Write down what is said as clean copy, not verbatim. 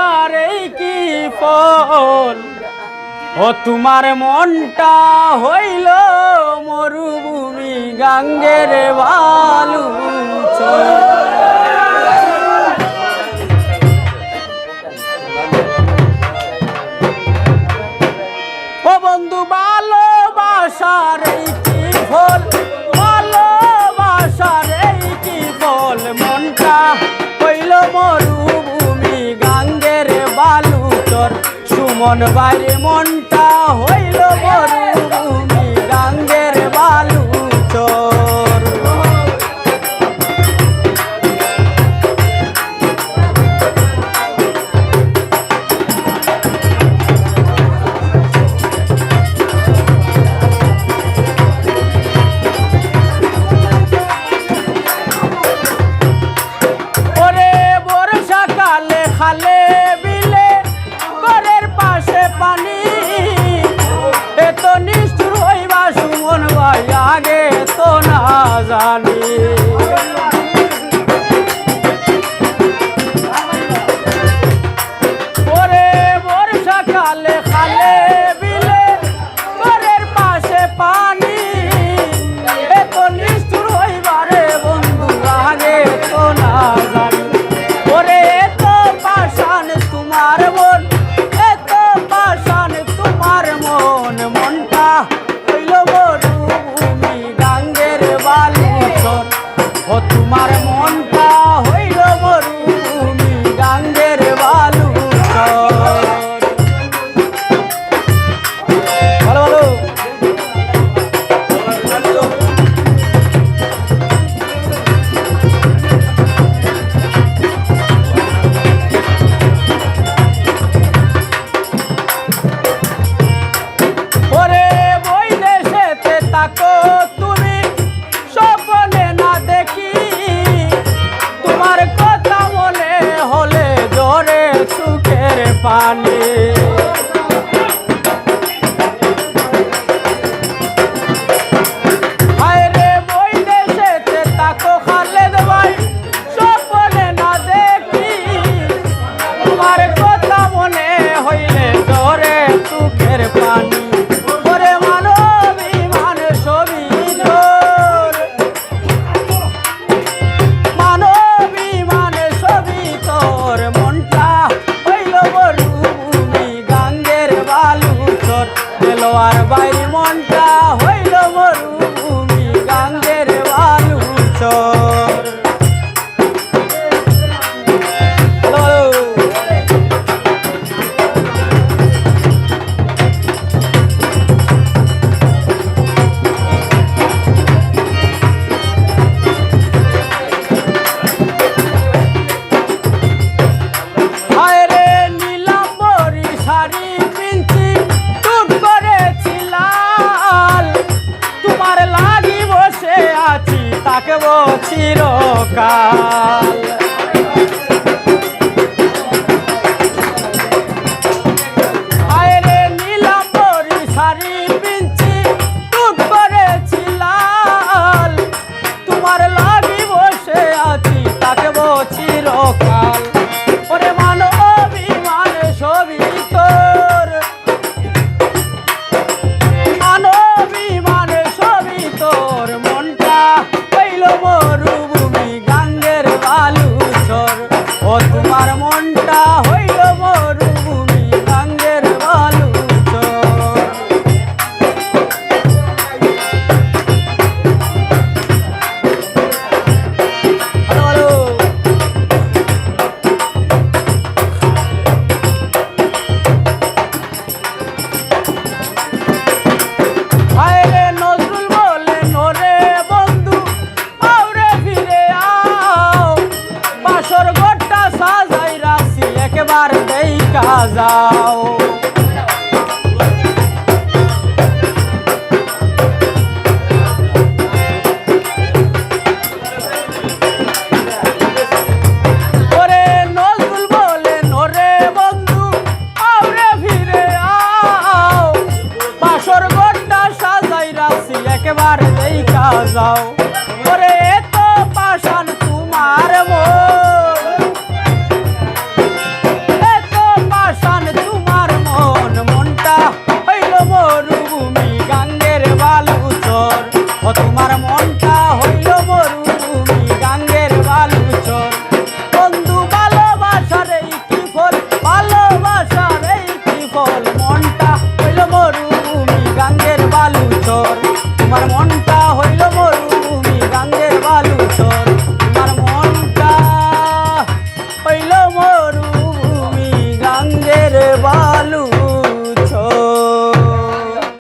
বাসার এই কি ফল ও তোমার মনটা হইল মরুভূমি গাঙ্গের বালু ও বন্ধু ভালোবাসার এই কি ফল ভালোবাসার এই কি ফল মনটা হইল মরুভূমি গাঙ্গের বালু চর সুমন বাইরে মনটা হইল মরুভূমি গাঙ্গের বালু চর ওরে বর্ষাকালে খালে বিলে ঘরের পাশে পানি এত নিষ্ঠুর হইবা সুমন ভাই আগে তো না জানি ওরে বর্ষাকালে খালে বিলে ঘরের পাশে পানি এত নিষ্ঠুর হইবা রে বন্ধু আগে তো না জানি ওরে এত পাষাণ তোমার মন এত পাষাণ তোমার মন মনটা হইল মরুভূমি গাঙ্গের বালু চর ও তোমার মনটা হইল মরুভূমি গাঙ্গের বালু চর ভালো ভালো ওরে বই দেশেতে তাকো তুমি স্বপ্নে না দেখি তোমার কথা মনে হলে জোরে সুখের পানি হায়রে বই দেশেতে তাকো খালেদ ভাই স্বপ্নে না দেখি তোমার কথা মনে হইলে জোরে সুখের পানি ওরে মানবী মান ছবি তোর মানবী মান ছবি তোর মনটা হইল মরুভূমি গাঙ্গের বালু চর দেলোয়ার বাইরে মনটা হইল মরুভূমি গাঙ্গের বালু চর হ্যালো হায়রে নীলাম্বরী শাড়ি পিনছি টুক করেছিলাল তোমার লাগি বসে আছি তাকে চিরকাল হায়রে নীলাম্বরী শাড়ি পিনছি টুক করেছিলাল তোমার লাগি বসে আছি তাকে চিরকাল ওরে মানবী মান ছবি তোর মানবী মান ছবি তোর মনটা হইল মরুভূমি গাঙ্গের বালু চর ও তোমার মনটা হইল মরুভূমি গাঙ্গের বালু চর ভালো ভালো হায়রে নজরুল বলে নোরে বন্ধু আউরে ফিরে আও বাসর ঘরটা সাজাই রাখছি একবার দেইখা যাও